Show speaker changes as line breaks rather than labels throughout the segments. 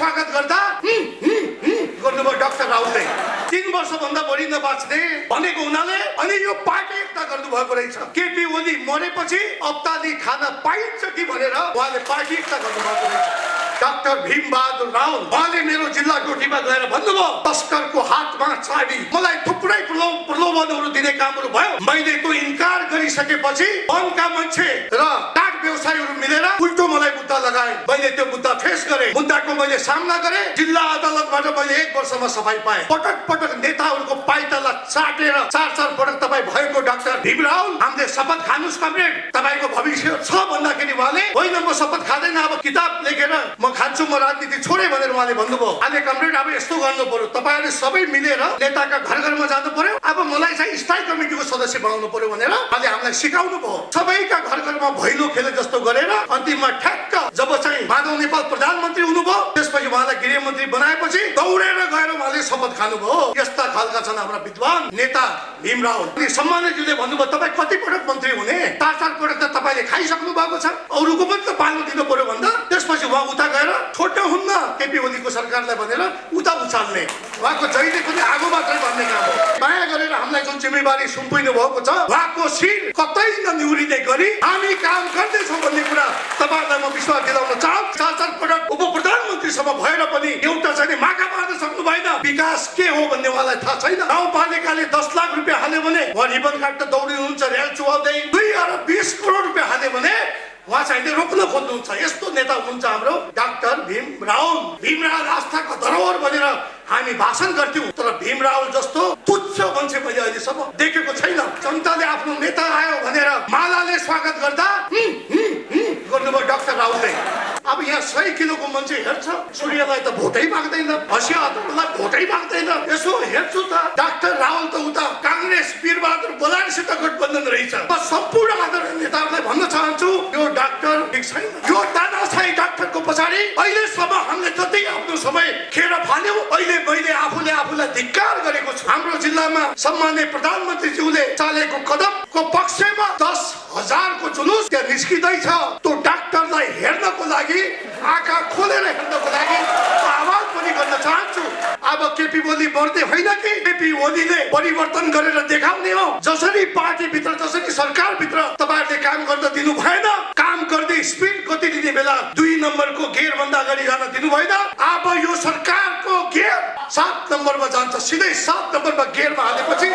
स्वागत गर्दा गर्नुभयो डाक्टर राहुलले। 3 वर्षभन्दा बढी नबाच्ने भनेको हुनाले अनि यो पार्टी एकता गर्नुभएको रहेछ। केपी ओली मरेपछि अब्ताली खान पाइन्छ कि भनेर उहाँले पार्टी एकता गर्नुभएको रहेछ। डाक्टर भीमबहादुर रावल उहाँले मेरो जिल्ला डोटीमा गएर भन्नुभयो तस्करको हातमा चाबी, मलाई थुप्रै प्रलोभनहरू दिने कामहरू भयो, मैले त्यो इन्कार गरिसकेपछि वनका मान्छे र काठ व्यवसायीहरू मिलेर उल्टो मलाई मुद्दा लगाए। मैले त्यो मुद्दा फेस गरे, मुद्दाको मैले सामना गरे, जिल्ला अदालतबाट मैले 1 वर्षमा सफाई पाएँ। पटक पटक नेताहरूको पाइताला चाटेर 4 पटक तपाईँ भएको डाक्टर भीम रावल हामीले शपथ खानुस् कमरेड, तपाईँको भविष्य छ भन्दाखेरि उहाँले होइन म शपथ खाँदैन, अब किताब लेखेर म खान्छु, म राजनीति छोडे भनेर उहाँले भन्नुभयो। अहिले कमरेड अब यस्तो गर्नु पर्यो, तपाईँहरूले सबै मिलेर नेताका घर घरमा जानु पर्यो, अब मलाई चाहिँ स्थायी कमिटीको सदस्य बनाउनु पर्यो भनेर उहाँले हामीलाई सिकाउनु भयो। सबैका घर घरमा भैलो खेले जस्तो गरेर अन्तिममा ठ्याक्क जब चाहिँ माधव नेपाल प्रधानमन्त्री हुनुभयो त्यसपछि उहाँलाई गृहमन्त्री बनाएपछि दौडेर गएर उहाँले शपथ खानुभयो। यस्ता खालका छन् हाम्रा विद्वान नेता भीम रावल। अनि सम्मानितज्यूले भन्नुभयो तपाईँ कति पटक मन्त्री हुने, 4 पटक त तपाईँले खाइसक्नु भएको छ, अरूको पनि त पाल्नु दिनु पर्यो भन्दा त्यसपछि उहाँ उता गएर छोड्नु हुन्न केपी ओलीको सरकारलाई भनेर उता उचाल्ने, उहाँको जहिले पनि आगो मात्रै भन्ने काम हो। माया गरेर हामीलाई जुन जिम्मेवारी सुम्पिनु भएको छ उहाँको शिर कतै ननिहुरिने गरी हामी काम गर्दैछौँ भन्ने कुरा तपाईँहरूलाई म विश्वास दिलाउन चाहन्छु। 4 पटक उप प्रधानमन्त्रीसम्म भएर पनि एउटा चाहिँ माका मार्न सक्नु भएन। विकास के हो भन्ने उहाँलाई थाहा छैन। गाउँपालिकाले 10 लाख रुपियाँ हाल्यो भने उहाँ रिबन काट्न दौडिनुहुन्छ, रेल चुहाउँदै 2 अरब 20 करोड रुपियाँ हाल्यो भने उहाँ चाहिँ रोक्न खोज्नुहुन्छ। यस्तो नेता हुनुहुन्छ हाम्रो डाक्टर भीम रावल। भीम रावल आस्थाको धरोहर भनेर हामी भाषण गर्थ्यौँ, तर भीम रावल जस्तो तुच्छ मान्छे मैले अहिलेसम्म देखेको छैन। जनताले आफ्नो नेता आयो भनेर मालाले स्वागत गर्दा गर्नुभयो डाक्टर रावलले। अब यहाँ 100 किलोको मान्छे हेर्छ, सूर्यलाई त भोटै माग्दैन, हँसिया आदरलाई भोटै माग्दैन, यसो हेर्छु त डाक्टर रावल त उता काङ्ग्रेस वीरबहादुर बोलारसित गठबन्धन रहेछ। म सम्पूर्ण आदरणीय नेताहरूलाई भन्न चाहन्छु यो डाक्टर ठिक छैन। यो तानाशाही डाक्टरको पछाडि अहिलेसम्म हामीले जति आफ्नो समय खेर फाल्यौँ, अहिले मैले आफूलाई धिक्कार गरेको छु। हाम्रो जिल्लामा सम्माननीय प्रधानमन्त्रीज्यूले चालेको कदमको पक्षमा 10,000 को जुलुस त्यहाँ निस्किँदैछ। त्यो डाक्टरलाई हेर्नको लागि, आँखा खोलेर हेर्नको लागि आह्वान पनि गर्न चाहन्छु। अब केपी ओली मर्दै होइन कि केपी ओलीले परिवर्तन गरेर देखाउने हो। जसरी पार्टीभित्र जसरी सरकारभित्र तपाईँहरूले काम गर्न दिनु भएन, काम गर्दै स्पिड गति दिने बेला 2 नम्बरको गियर भन्दा अगाडि जान दिनु भएन। अब यो सरकारको गियर 7 नम्बरमा जान्छ, सिधै 7 नम्बरमा गियरमा हालेपछि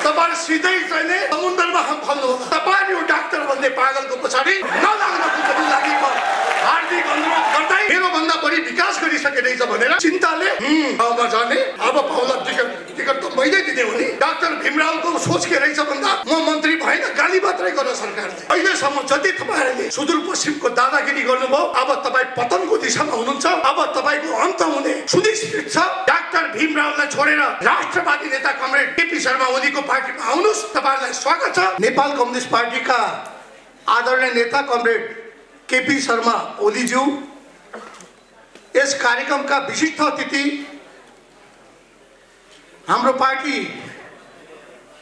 तपाईँ सिधै चाहिँ समुद्रमा हम फल्नु होला। तपाईँ यो डाक्टर भन्ने पागलको पछाडि नलाग्नको लागि म हार्दिक अनुरोध गर्दै मेरो भन्दा बढी विकास गरिसके रहेछ भनेर चिन्ताले ठाउँमा जाने, अब पाउला टिकट त मैले दिने हो नि। डाक्टर भीम रावलको सोच के रहेछ भन्दा म मन्त्री भएन, गाली मात्रै गर्न सरकारले। अहिलेसम्म जति तपाईँहरूले सुदूरपश्चिमको दादागिरी गर्नुभयो, अब तपाईँ पतनको दिशामा हुनुहुन्छ। अब तपाईँको अन्त हुने सुनिश्चित छ। डाक्टर भीम रावललाई छोडेर राष्ट्रवादी नेता कमरेड केपी शर्मा ओलीको पार्टीमा आउनुहोस्, तपाईँहरूलाई स्वागत छ। नेपाल कम्युनिस्ट पार्टीका आदरणीय नेता कमरेड केपी शर्मा ओलीज्यू, यस कार्यक्रमका विशिष्ट अतिथि हाम्रो पार्टी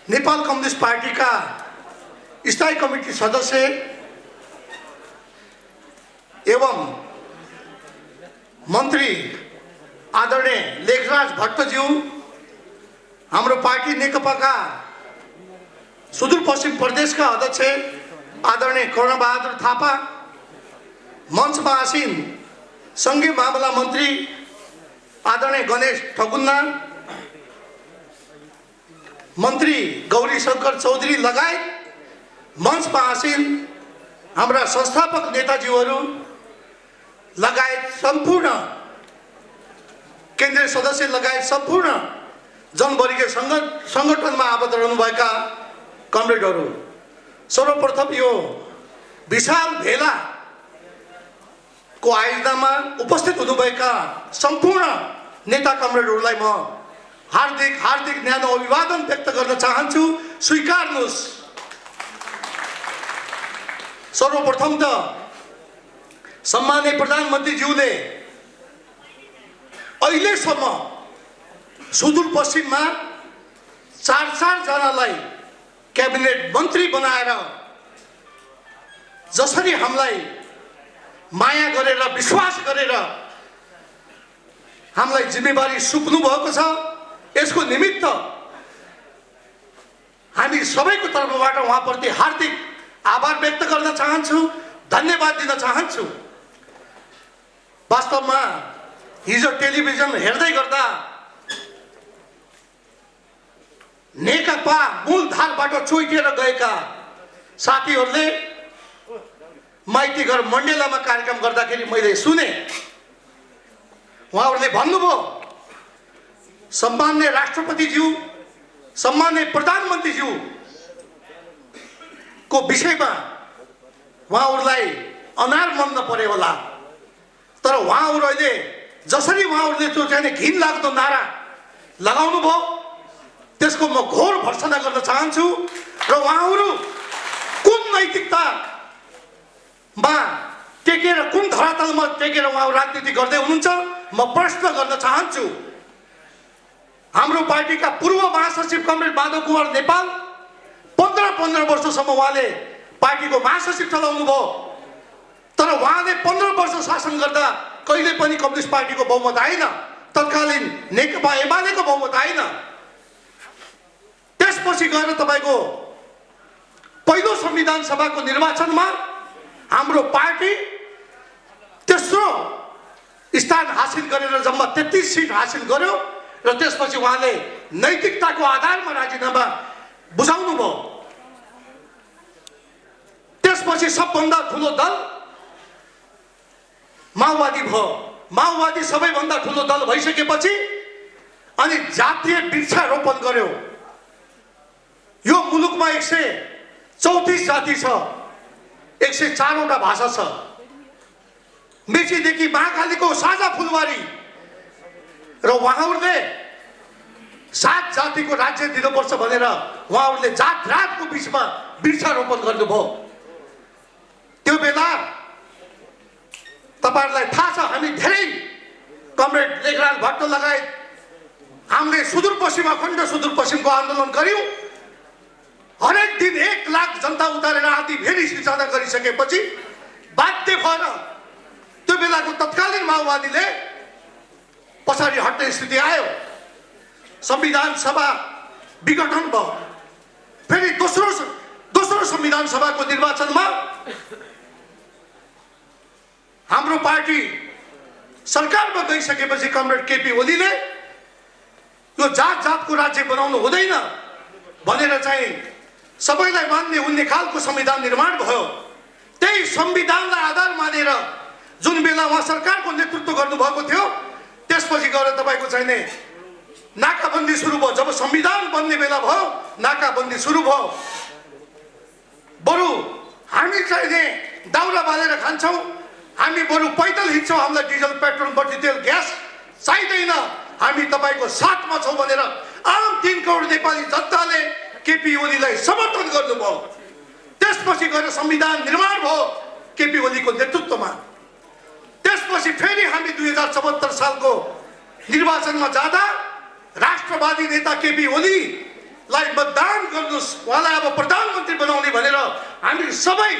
नेपाल कम्युनिस्ट पार्टीका स्थायी कमिटी सदस्य एवं मन्त्री आदरणीय लेखराज भट्टज्यू, हाम्रो पार्टी नेकपाका सुदूरपश्चिम प्रदेशका अध्यक्ष आदरणीय कर्णबहादुर थापा, मञ्चमा आसीन सङ्घीय मामला मन्त्री आदरणीय गणेश ठगुन्ना, मन्त्री गौरी शङ्कर चौधरी लगायत मञ्चमा आसीन हाम्रा संस्थापक नेताजीहरू लगायत सम्पूर्ण केन्द्रीय सदस्य लगायत सम्पूर्ण जनवर्गीय सङ्गठनमा आबद्ध रहनुभएका कमरेडहरू, सर्वप्रथम यो विशाल भेलाको आयोजनामा उपस्थित हुनुभएका सम्पूर्ण नेता कमरेडहरूलाई म हार्दिक न्यानो अभिवादन व्यक्त गर्न चाहन्छु। स्वीकार्नुहोस्। सर्वप्रथम त सम्माननीय प्रधानमन्त्रीज्यूले अहिलेसम्म सुदूरपश्चिममा 4 जनालाई क्याबिनेट मन्त्री बनाएर जसरी हामीलाई माया गरेर विश्वास गरेर हामीलाई जिम्मेवारी सुप्नु भएको छ। यसको निमित्त हामी सबैको तर्फबाट उहाँप्रति हार्दिक आभार व्यक्त गर्न चाहन्छु, धन्यवाद दिन चाहन्छु। वास्तवमा हिजो टेलिभिजन हेर्दै गर्दा नेकपा मूलधारबाट चोइटिएर गएका साथीहरूले माइती घर मण्डेलामा कार्यक्रम गर्दाखेरि मैले सुने, उहाँहरूले भन्नुभयो सम्माननीय राष्ट्रपतिज्यू, सम्माननीय प्रधानमन्त्रीज्यू को विषयमा उहाँहरूलाई अनार मन नपरे होला, तर उहाँहरू अहिले जसरी उहाँहरूले त्यो चाहिँ घिन लाग्दो नारा लगाउनु भयो त्यसको म घोर भर्त्सना गर्न चाहन्छु। र उहाँहरू कुन नैतिकतामा टेकेर, कुन धरातलमा टेकेर उहाँहरू राजनीति गर्दै हुनुहुन्छ म प्रश्न गर्न चाहन्छु। हाम्रो पार्टीका पूर्व महासचिव कमरेड माधव कुमार नेपाल 15 वर्षसम्म उहाँले पार्टीको महासचिव चलाउनु भयो, तर उहाँले 15 वर्ष शासन गर्दा कहिले पनि कम्युनिस्ट पार्टीको बहुमत आएन, तत्कालीन नेकपा एमालेको बहुमत आएन। त्यसपछि गएर तपाईको पहिलो संविधान सभाको निर्वाचनमा हाम्रो पार्टी तेस्रो स्थान हासिल गरेर जम्मा 33 सिट हासिल गर्यो र त्यसपछि उहाँले नैतिकताको आधारमा राजीनामा बुझाउनु भयो। त्यसपछि सबभन्दा ठुलो दल माओवादी भयो। माओवादी सबैभन्दा ठुलो दल भइसकेपछि अनि जातीय वृक्षारोपण गर्यो। यो मुलुकमा 134 जाति छ, 104 वटा भाषा छ। मेचीदेखि महाकालीको साझा फुलबारी र उहाँहरूले 7 जातिको राज्य दिनुपर्छ भनेर उहाँहरूले जात रातको बिचमा वृक्षारोपण गर्नुभयो। त्यो बेला तपाईहरुलाई थाहा छ हामी धेरै कमरेड लेखराज भट्ट लगायत हामीले सुदूरपश्चिम अखण्ड सुदूरपश्चिमको आन्दोलन गर्यौं। हरेक दिन 1 लाख जनता उतारेर आदि फेरि सिर्जना गरिसकेपछि बाध्य भएर त्यो बेलाको तत्कालीन माओवादीले पछाडि हट्ने स्थिति आयो। संविधान सभा विघटन भयो। फेरि दोस्रो संविधान सभाको निर्वाचनमा हाम्रो पार्टी सरकारमा गइसकेपछि कमरेड केपी ओलीले यो जातको राज्य बनाउनु हुँदैन भनेर चाहिँ सबैलाई मान्ने उन्ने खालको संविधान निर्माण भयो। त्यही संविधानलाई आधार मानेर जुन बेला उहाँ सरकारको नेतृत्व गर्नुभएको थियो त्यसपछि गएर तपाईको चाहिने नाकाबन्दी सुरु भयो। जब संविधान बन्ने बेला भयो नाकाबन्दी सुरु भयो। बरु हामी चाहिने दाउरा बालेर खान्छौं, हामी बरु पैदल हिँड्छौं, हामीलाई डिजल पेट्रोल बढी तेल ग्यास चाहिँदैन, हामी तपाईको साथमा छौं भनेर आम 3 करोड नेपाली जनताले केपी ओलीलाई समर्थन गर्नुभयो। त्यसपछि गएर संविधान निर्माण भयो केपी ओलीको नेतृत्वमा। त्यसपछि फेरि हामी 2074 सालको निर्वाचनमा जाँदा राष्ट्रवादी नेता केपी ओलीलाई मतदान गर्नुस्, उहाँलाई अब प्रधानमन्त्री बनाउने भनेर हामी सबै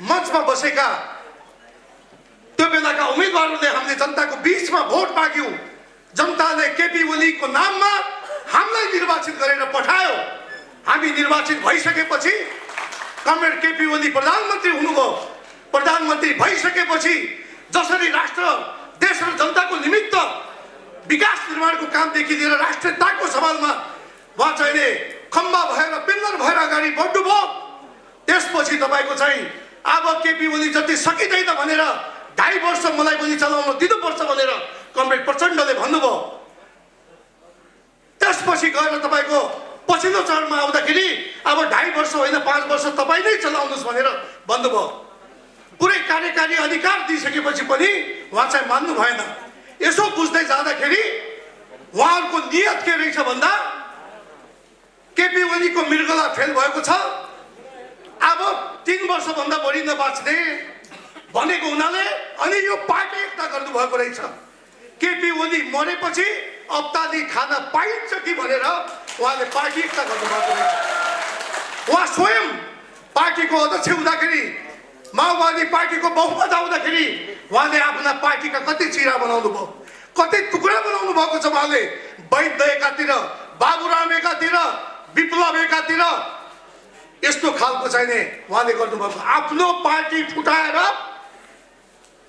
मञ्चमा बसेका त्यो बेलाका उम्मेदवारहरूले हामीले जनताको बीचमा भोट माग्यौं। जनताले केपी ओलीको नाममा हामीलाई निर्वाचित गरेर पठायो। हामी निर्वाचित भइसकेपछि कमरेड केपी ओली प्रधानमन्त्री हुनुभयो। प्रधानमन्त्री भइसकेपछि जसरी राष्ट्र देश र जनताको निमित्त विकास निर्माणको कामदेखि लिएर राष्ट्रियताको सवालमा उहाँ चाहिँ खम्बा भएर पिल्लर भएर अगाडि बढ्नुभयो। त्यसपछि तपाईको चाहिँ अब केपी ओली जति सकिँदैन भनेर 2.5 वर्ष मलाई पनि चलाउन दिनुपर्छ भनेर कमरेड प्रचण्डले भन्नुभयो। त्यसपछि गएर तपाईको पछिल्लो चरणमा आउँदाखेरि अब 2.5 वर्ष होइन 5 वर्ष तपाई नै चलाउनुस् भनेर भन्नुभयो। पुरै कार्यकारी अधिकार दिइसकेपछि पनि उहाँ चाहिँ मान्नु भएन। यसो बुझ्दै जाँदाखेरि उहाँहरूको नियत के रहेछ भन्दा केपी ओलीको मृगला फेल भएको छ। अब 3 वर्षभन्दा बढी नबाच्ने भनेको हुनाले अनि यो पार्टी एकता गर्नु भएको रहेछ। केपी ओली मरेपछि अब्ताली खान पाइन्छ कि भनेर उहाँले पार्टी एकता गर्नु भएको रहेछ। उहाँ स्वयं पार्टीको अध्यक्ष हुँदाखेरि, माओवादी पार्टीको बहुमत आउँदाखेरि उहाँले आफ्ना पार्टीका कति चिरा बनाउनु भयो, कति टुक्रा बनाउनु भएको छ। उहाँले वैद्य एकातिर, बाबुराम एकातिर, विप्लव एकातिर, यस्तो खालको चाहिने उहाँले गर्नुभएको। आफ्नो पार्टी फुटाएर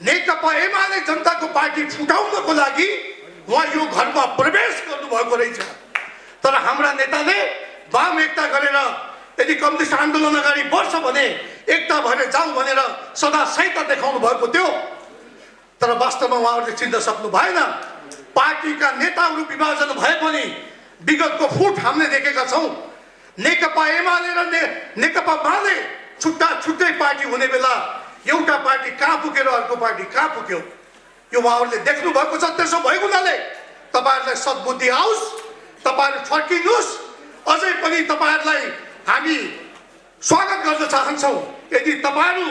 नेकपा एमाले जनताको पार्टी फुटाउनको लागि उहाँ यो घरमा प्रवेश गर्नुभएको रहेछ। तर हाम्रा नेताले वाम एकता गरेर यदि कम्युनिस्ट आन्दोलन अगाडि बढ्छ भने एकता भएर जाउँ भनेर सदा सैता देखाउनु भएको थियो। तर वास्तवमा उहाँहरूले चिन्न सक्नु भएन। पार्टीका नेताहरू विभाजन भए पनि विगतको फुट हामीले देखेका छौँ। नेकपा एमाले र नेकपा माले छुट्टा छुट्टै पार्टी हुने बेला एउटा पार्टी कहाँ पुगेर अर्को पार्टी कहाँ पुग्यो यो उहाँहरूले देख्नु भएको छ। त्यसो भएको हुनाले तपाईँहरूलाई सद्बुद्धि आओस्, तपाईँहरू फर्किनुहोस्। अझै पनि तपाईँहरूलाई हामी स्वागत गर्न चाहन्छौँ। यदि तपाईँहरू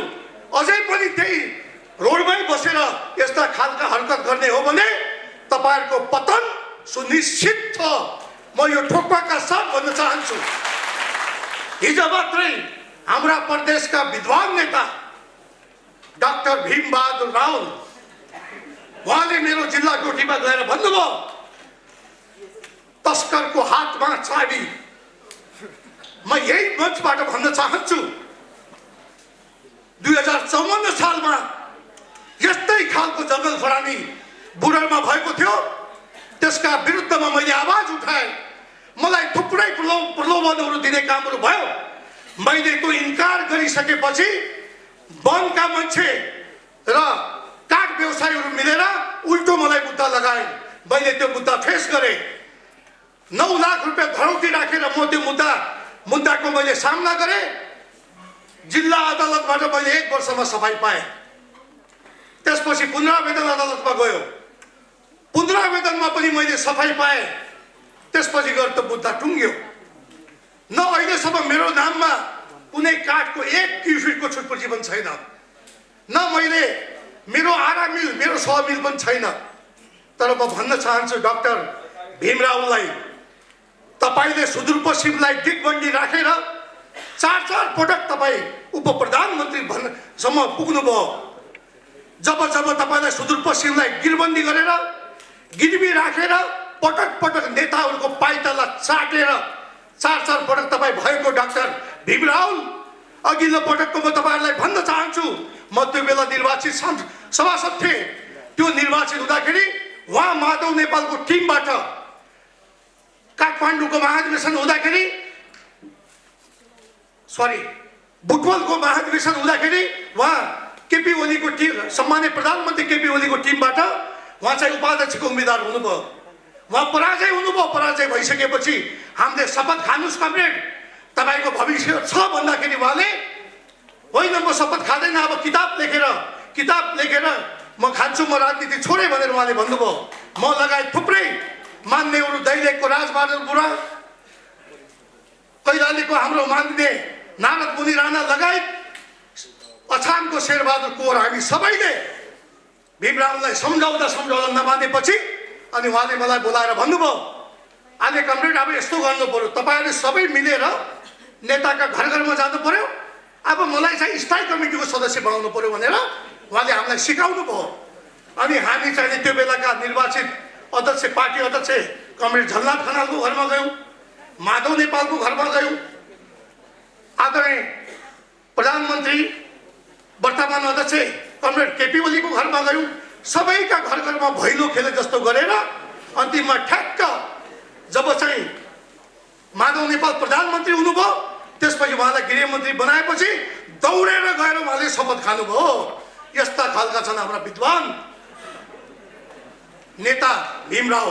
अझै पनि त्यही रोडमै बसेर यस्ता खालका हरकत गर्ने हो भने तपाईँहरूको पतन सुनिश्चित छ। म यो ठोक्पाका साथ भन्न चाहन्छु। हिजो मात्रै हाम्रा प्रदेशका विद्वान नेता डाक्टर भीमबहादुर रावल उहाँले मेरो जिल्ला डोटीमा गएर भन्नुभयो, तस्करको हातमा चाबी। म यही मञ्चबाट भन्न चाहन्छु, 2054 सालमा यस्तै खालको जङ्गल फरानी बुढामा भएको थियो। त्यसका विरुद्धमा मैले आवाज उठाएँ। मलाई थुप्रै प्रलोभनहरू दिने कामहरू भयो। मैले त्यो इन्कार गरिसकेपछि वनका मान्छे र काठ व्यवसायीहरू मिलेर उल्टो मलाई मुद्दा लगाए। मैले त्यो मुद्दा फेस गरेँ। 9 लाख रुपियाँ धरौटी राखेर म त्यो मुद्दाको मैले सामना गरेँ। जिल्ला अदालतबाट मैले 1 वर्षमा सफाई पाएँ। त्यसपछि पुनरावेदन अदालतमा गयो। पुनरावेदनमा पनि मैले सफाई पाएँ। त्यसपछि गएर त्यो मुद्दा टुङ्ग्यो। न अहिलेसम्म मेरो नाममा कुनै काठको 1 क्युफिटको छुटपुर्जीवन छैन। न मैले मेरो आरा मिल, मेरो समिल पनि छैन। तर म भन्न चाहन्छु डाक्टर भीमरावलाई, तपाईँले सुदूरपश्चिमलाई दिगबन्दी राखेर 4 पटक तपाईँ उप प्रधानमन्त्री सम्म पुग्नुभयो। जब तपाईँलाई सुदूरपश्चिमलाई गिरबन्दी गरेर गिरबी राखेर पटक पटक नेताहरूको पाइताला चाटेर 4 पटक तपाईँ भएको डाक्टर भीमराव, अघिल्लो पटकको म तपाईँहरूलाई भन्न चाहन्छु, म त्यो बेला निर्वाचित सभासद थिएँ। त्यो निर्वाचित हुँदाखेरि उहाँ माधव नेपालको टिमबाट काठमाडौँको महाधिवेशन हुँदाखेरि, बुटवलको महाधिवेशन हुँदाखेरि उहाँ केपी ओलीको टिम, सम्मानित प्रधानमन्त्री केपी ओलीको टिमबाट उहाँ चाहिँ उपाध्यक्षको उम्मेदवार हुनुभयो। उहाँ पराजय हुनुभयो। पराजय भइसकेपछि हामीले शपथ खानुस् कमरेड, तपाईँको भविष्य छ भन्दाखेरि उहाँले होइन म शपथ खाँदैन, अब किताब लेखेर म खान्छु, म राजनीति छोडेँ भनेर उहाँले भन्नुभयो। म लगायत थुप्रै मान्नेहरू, दैलेखको राजबहादुर बुढा, कैलालीको हाम्रो मान्ने नारद मुनि राणा लगायत अछामको शेरबहादुर कुँवर, हामी सबैले भीमरावलाई सम्झाउँदा नमानेपछि अनि उहाँले मलाई बोलाएर भन्नुभयो, अहिले कमरेड अब यस्तो गर्नु पर्यो, तपाईँहरूले सबै मिलेर नेताका घर घरमा जानु पर्यो, अब मलाई चाहिँ स्थायी कमिटीको सदस्य बनाउनु पर्यो भनेर उहाँले हामीलाई सिकाउनु भयो। अनि हामी चाहिँ त्यो बेलाका निर्वाचित अध्यक्ष, पार्टी अध्यक्ष कमरेड झलनाथ खनालको घरमा गयौँ, माधव नेपालको घरमा गयौँ, आदरणीय प्रधानमन्त्री वर्तमान अध्यक्ष कमरेड केपी ओलीको घरमा गयौँ। सबैका घर घरमा भैलो खेले जस्तो गरेर अन्तिममा ठ्याक्क जब चाहिँ माधव नेपाल प्रधानमन्त्री हुनुभयो, त्यसपछि उहाँलाई गृहमन्त्री बनाएपछि दौडेर गएर उहाँले शपथ खानुभयो। यस्ता खालका छन् हाम्रा विद्वान नेता भीमराव।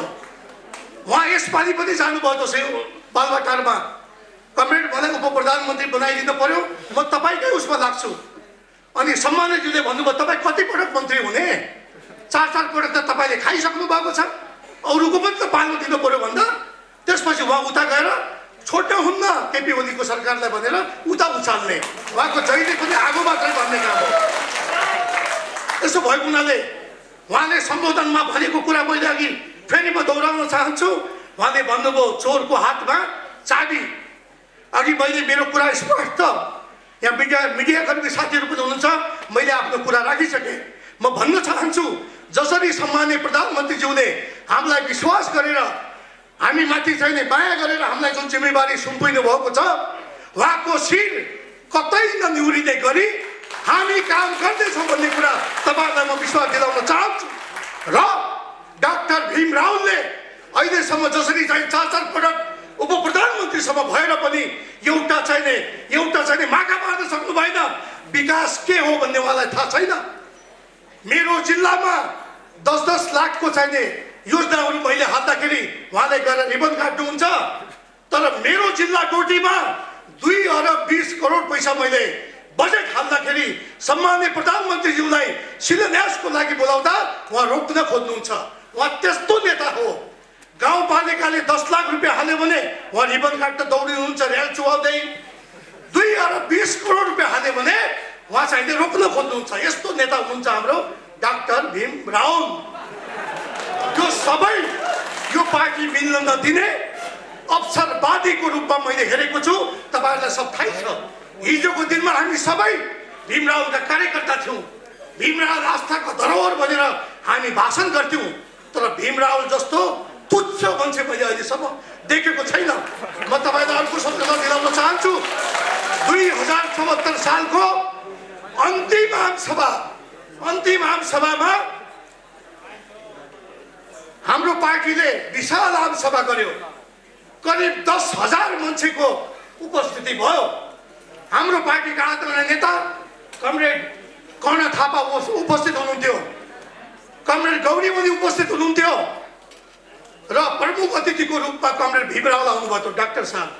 उहाँ यसपालि पनि जानुभयो दसैँ बालुवाटारमा, कमरेड मलाई उप प्रधानमन्त्री बनाइदिनु पर्यो, म तपाईँकै उसमा लाग्छु। अनि सम्मानितज्यूले भन्नुभयो, तपाईँ कति पटक मन्त्री हुने, 4 पटक त तपाईँले खाइसक्नु भएको छ, अरूको पनि त पाल्नु दिनु पर्यो भन्दा त्यसपछि उहाँ उता गएर छोड्नु हुन्न केपी ओलीको सरकारलाई भनेर उता उचाल्ने, उहाँको जहिले पनि आगो मात्रै भन्ने काम हो। यसो भएको हुनाले उहाँले सम्बोधनमा भनेको कुरा मैले अघि फेरि म दोहोऱ्याउन चाहन्छु। उहाँले भन्नुभयो चोरको हातमा चाबी। अघि मैले मेरो कुरा स्पष्ट, यहाँ मिडियाकर्मी साथीहरू पनि हुनुहुन्छ, मैले आफ्नो कुरा राखिसकेँ। म भन्न चाहन्छु जसरी सम्माननीय प्रधानमन्त्रीज्यूले हामीलाई विश्वास गरेर हामी माथि चाहिने माया गरेर हामीलाई जुन जिम्मेवारी सुम्पिनु भएको छ उहाँको शिर कतै ननिहुरिने गरी हामी काम गर्दैछौँ भन्ने कुरा तपाईँहरूलाई म विश्वास दिलाउन चाहन्छु। र डाक्टर भीम रावलले अहिलेसम्म जसरी चाहिँ 4 पटक उप प्रधानमन्त्रीसम्म भएर पनि एउटा चाहिने मागा पार्न सक्नु भएन। विकास के हो भन्ने उहाँलाई थाहा छैन। मेरो जिल्लामा 10-10 लाखको चाहिने योजनाहरू मैले हाल्दाखेरि उहाँले गएर रिबन काट्नुहुन्छ। तर मेरो जिल्ला डोटीमा 2 अरब 20 करोड पैसा मैले बजेट हाल्दाखेरि सम्माननीय प्रधानमन्त्रीज्यूलाई शिलान्यासको लागि बोलाउँदा उहाँ रोक्न खोज्नुहुन्छ। उहाँ त्यस्तो नेता हो। गाउँपालिकाले 10 लाख रुपियाँ हाल्यो भने उहाँ रिबन काट्न दौडिनुहुन्छ र्याल चुहाउँदै। 2 अरब 20 करोड रुपियाँ हाल्यो भने उहाँ चाहिँ रोक्न खोज्नुहुन्छ। यस्तो नेता हुनुहुन्छ हाम्रो डाक्टर भीम रावल। यो सबै यो पार्टी मिल्न नदिने अवसरवादीको रूपमा मैले हेरेको छु। तपाईँहरूलाई सब थाहै छ। हिजोको दिनमा हामी सबै भीम रावलका कार्यकर्ता थियौँ। भीम रावल आस्थाको धरोहर भनेर हामी भाषण गर्थ्यौँ। तर भीम रावल जस्तो तुच्छ मान्छे मैले अहिलेसम्म देखेको छैन। म तपाईँलाई अर्को सम्झना दिलाउन चाहन्छु। 2074 सालको अन्तिम आमसभामा हाम्रो पार्टीले विशाल आमसभा गर्यो। करिब 10,000 मान्छेको उपस्थिति भयो। हाम्रो पार्टीका आदरणीय नेता कमरेड कर्ण थापा उपस्थित हुनुहुन्थ्यो। कमरेड गौरी पनि उपस्थित हुनुहुन्थ्यो र प्रमुख अतिथिको रूपमा कमरेड भीम रावल आउनुभएको थियो। डाक्टर साहब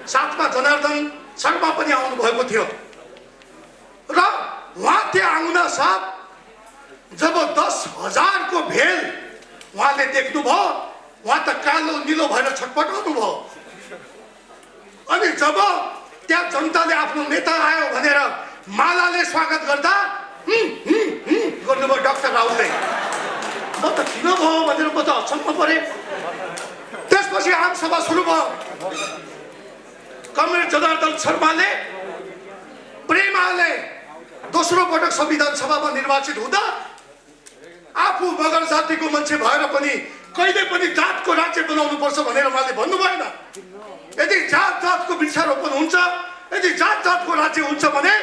साथमा जनार्दन शर्मा पनि आउनुभएको थियो। र उहाँ त्यहाँ आउन साथ जब 10,000 को भेल उहाँले देख्नुभयो उहाँ त कालो निलो भएर छटपटाउनु भयो। अनि जब त्यहाँ जनताले आफ्नो नेता आयो भनेर मालाले स्वागत गर्दा गर्नुभयो डाक्टर रावलले। म त किन भयो भनेर म त अचम्म परे। त्यसपछि आमसभा सुरु भयो। कमरेड जनार्दन शर्माले प्रेमाले दोस्रो पटक संविधान सभामा निर्वाचित हुँदा आफू मगर जातिको मान्छे भएर पनि कहिले पनि जातको राज्य बनाउनु पर्छ भनेर उहाँले भन्नु भएन। यदि जातको वृक्षारोपण हुन्छ, यदि जातको राज्य हुन्छ भने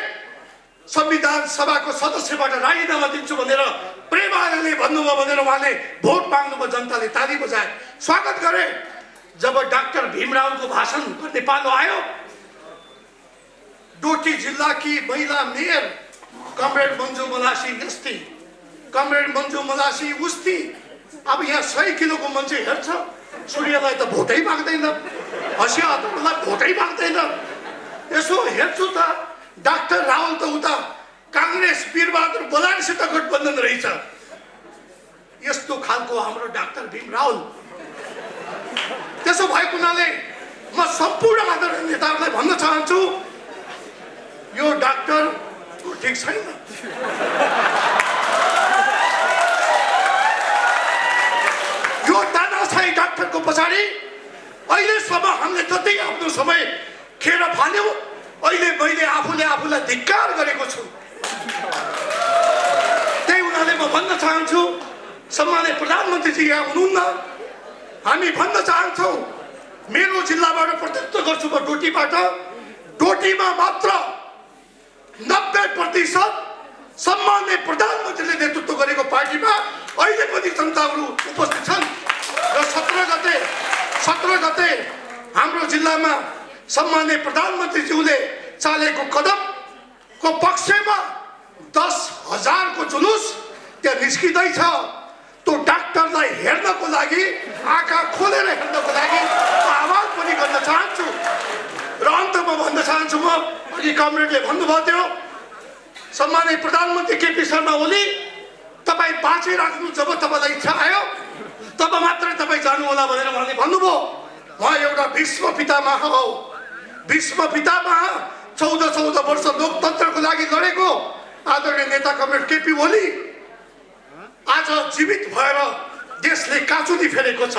संविधान सभाको सदस्यबाट राजीनामा दिन्छु भनेर प्रेमाले भन्नुभयो भनेर उहाँले भोट माग्नुभयो। जनताले ताली बजाए, स्वागत गरे। जब डाक्टर भीम रावलको भाषण गर्ने पालो आयो, डोटी जिल्ला की महिला मेयर कमरेड मन्जु मलासी यस्ती, कमरेड मन्जु मलासी उस्ती। अब यहाँ 100 किलोको मान्छे हेर्छ, सूर्यलाई त भोटै माग्दैन, हँसिया आतंकलाई भोटै माग्दैन। यसो हेर्छु त डाक्टर रावल त उता काङ्ग्रेस वीरबहादुर बलानसित गठबन्धन रहेछ। यस्तो खालको हाम्रो डाक्टर भीम रावल। त्यसो भएको हुनाले म सम्पूर्ण आदरणीय नेताहरूलाई भन्न चाहन्छु यो डाक्टर ठिक छैन। यो तानाशाही डाक्टरको पछाडि अहिलेसम्म हामीले जति आफ्नो समय खेर फाल्यौँ, अहिले मैले आफूलाई धिक्कार गरेको छु। त्यही हुनाले म भन्न चाहन्छु सम्माननीय प्रधानमन्त्रीजी यहाँ हुनुहुन्न। हामी भन्न चाहन्छौँ, मेरो जिल्लाबाट प्रतिनिधित्व गर्छु म डोटीबाट। डोटीमा मात्र 90% सम्माननीय प्रधानमन्त्रीले नेतृत्व गरेको पार्टीमा अहिले पनि जनताहरू उपस्थित छन्। र 17 गते हाम्रो जिल्लामा सम्माननीय प्रधानमन्त्रीज्यूले चालेको कदमको पक्षमा 10,000 को जुलुस त्यहाँ निस्किँदैछ। त्यो डाक्टरलाई हेर्नको लागि, आँखा खोलेर हेर्नको लागि आह्वान पनि गर्न चाहन्छु। र अन्तमा भन्न चाहन्छु, म अघि कमरेडले भन्नुभयो थियो सम्माननीय प्रधानमन्त्री केपी शर्मा ओली तपाईँ बाँचिराख्नु, जब तपाईँलाई इच्छा आयो तब मात्रै तपाईँ जानुहोला भनेर उहाँले भन्नुभयो। उहाँ एउटा विश्व पितामह हो। विश्व पितामह 14 वर्ष लोकतन्त्रको लागि लडेको आदरणीय नेता कमरेड केपी ओली आज जीवित भएर देशले काचुली फेरेको छ।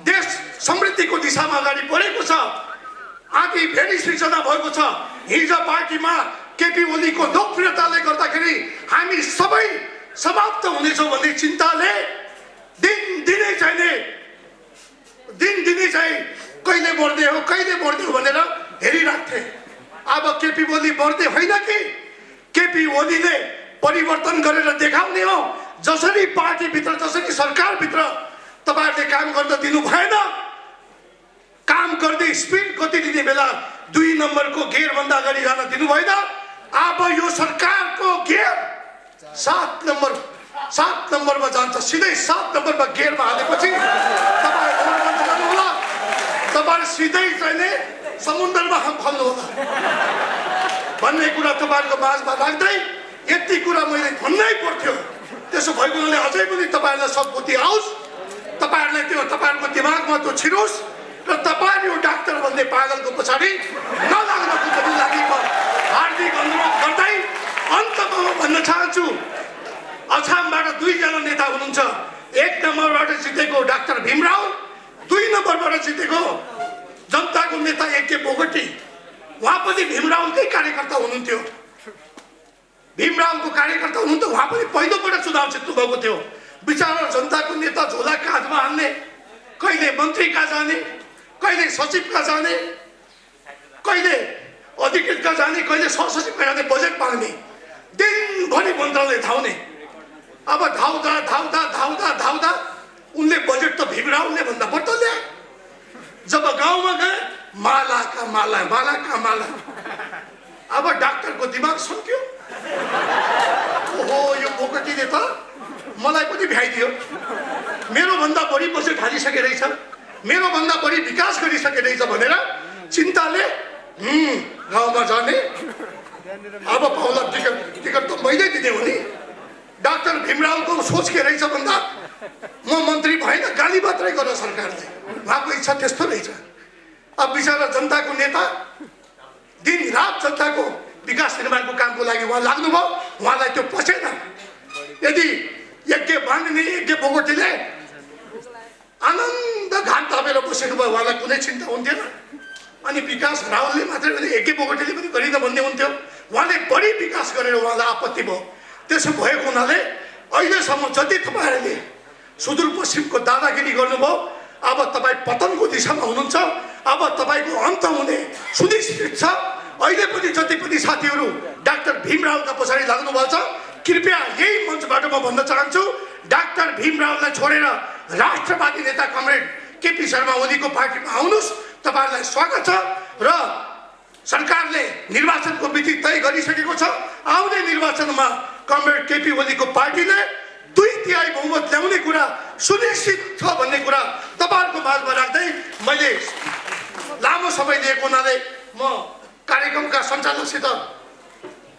देश समृद्धिको दिशामा अगाडि बढेको छ। आदि भेरी सृजना भएको छ। हिजो पार्टीमा केपी ओलीको लोकप्रियताले गर्दाखेरि हामी सबै समाप्त हुनेछौँ भन्ने चिन्ताले दिनदिनै चाहिँ कहिले बढ्दै हो भनेर हेरिराख्थे। अब केपी ओली बढ्दै होइन कि केपी ओलीले परिवर्तन गरेर देखाउने हो। जसरी पार्टीभित्र जसरी सरकारभित्र तपाईहरुले काम गर्न दिनु भएन, काम गर्दै स्पिड गति दिने बेला 2 नम्बरको गियर भन्दा अगाडि जान दिनु भएन। अब यो सरकारको गियर 7 नम्बरमा जान्छ। सिधै 7 नम्बरमा गियरमा हालेपछि तपाईहरु सिधै चाहिँ समुद्रमा फल्नु होला भन्ने कुरा तपाईहरुको माझमा राख्दै यति कुरा मैले भन्नै पर्थ्यो। त्यसो भएको हुनाले अझै पनि तपाईहरुलाई सद्बुद्धि आओस्, तपाईहरुलाई त्यो तपाईहरुको दिमागमा त्यो छिरोस् र तपाईहरु यो डाक्टर भन्ने पागलको पछाडी नलाग्नको लागि म हार्दिक अनुरोध गर्दै अन्तमा भन्न चाहन्छु, अछामबाट 2 जना नेता हुनुहुन्छ। 1 नम्बरबाट जितेको डाक्टर भीमराव, 2 नम्बरबाट जितेको जनताको नेता एके बोगटी। उहाँ पनि भीमरावकै कार्यकर्ता हुनुहुन्थ्यो। भीमरावको कार्यकर्ता हुनुहुन्थ्यो। उहाँ पनि पहिलोपटक चुनाव जित्नु भएको थियो। बिचारा जनताको नेता झोला काँधमा हाल्ने, कहिले मन्त्री कहाँ जाने, कहिले सचिव कहाँ जाने, कहिले अधिकृत कहाँ जाने, कहिले सहसचिव कहाँ जाने, बजेट माग्ने, दिनभरि मन्त्रालय धाउने। अब धाउँदा उनले बजेट त भीमरावले भन्दा बढ्ता ल्याए। जब गाउँमा गए माला का माला। अब डाक्टरको दिमाग सन्क्यो। ओहो, यो बोगटीले त मलाई पनि भ्याइदियो। मेरो भन्दा बढी बजेट हालिसके रहेछ, मेरो भन्दा बढी विकास गरिसके रहेछ भनेर चिन्ताले गाउँमा जाने। अब पाउला टिकट त मैले दिने हो नि। डाक्टर भीमरावको सोच के रहेछ भन्दा म मन्त्री भएन, गाली मात्रै गर्न सरकारले। उहाँको इच्छा त्यस्तो रहेछ। अब बिचारा जनताको नेता दिन रात जनताको विकास निर्माणको कामको लागि उहाँ लाग्नुभयो। उहाँलाई त्यो पसेन। यदि यज्ञ बाँड्ने यज्ञ बोगटीले आनन्द घाम तापेर बसेको भए उहाँलाई कुनै चिन्ता हुन्थेन। अनि विकास राहुलले मात्रै भने यज्ञ बोगटीले पनि गरिन भन्ने हुन्थ्यो। उहाँले बढी विकास गरेर उहाँलाई आपत्ति भयो। त्यसो भएको हुनाले अहिलेसम्म जति तपाईहरुले सुदूरपश्चिमको दादागिरी गर्नुभयो, अब तपाई पतनको दिशामा हुनुहुन्छ। अब तपाईको अन्त हुने सुनिश्चित छ। अहिले पनि जति पनि साथीहरु डाक्टर भीमरावका पछाडि लाग्नु भएको छ, कृपया यही मञ्चबाट म भन्न चाहन्छु, डाक्टर भीमरावलाई छोडेर राष्ट्रवादी नेता कमरेड केपी शर्मा ओलीको पार्टीमा आउनुस्। तपाईहरुलाई स्वागत छ र सरकारले निर्वाचनको मिति तय गरिसकेको छ। आउने निर्वाचनमा कमरेड केपी ओलीको पार्टीले 2/3 बहुमत ल्याउने कुरा सुनिश्चित छ भन्ने कुरा तपाईहरुको माझमा राख्दै मैले लामो समय लिएको हुनाले म कार्यक्रमका सञ्चालकसित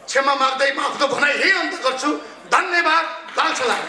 क्षमा माग्दै म आफ्नो भनाइ यही अन्त गर्छु। धन्यवाद। लाल सलाम।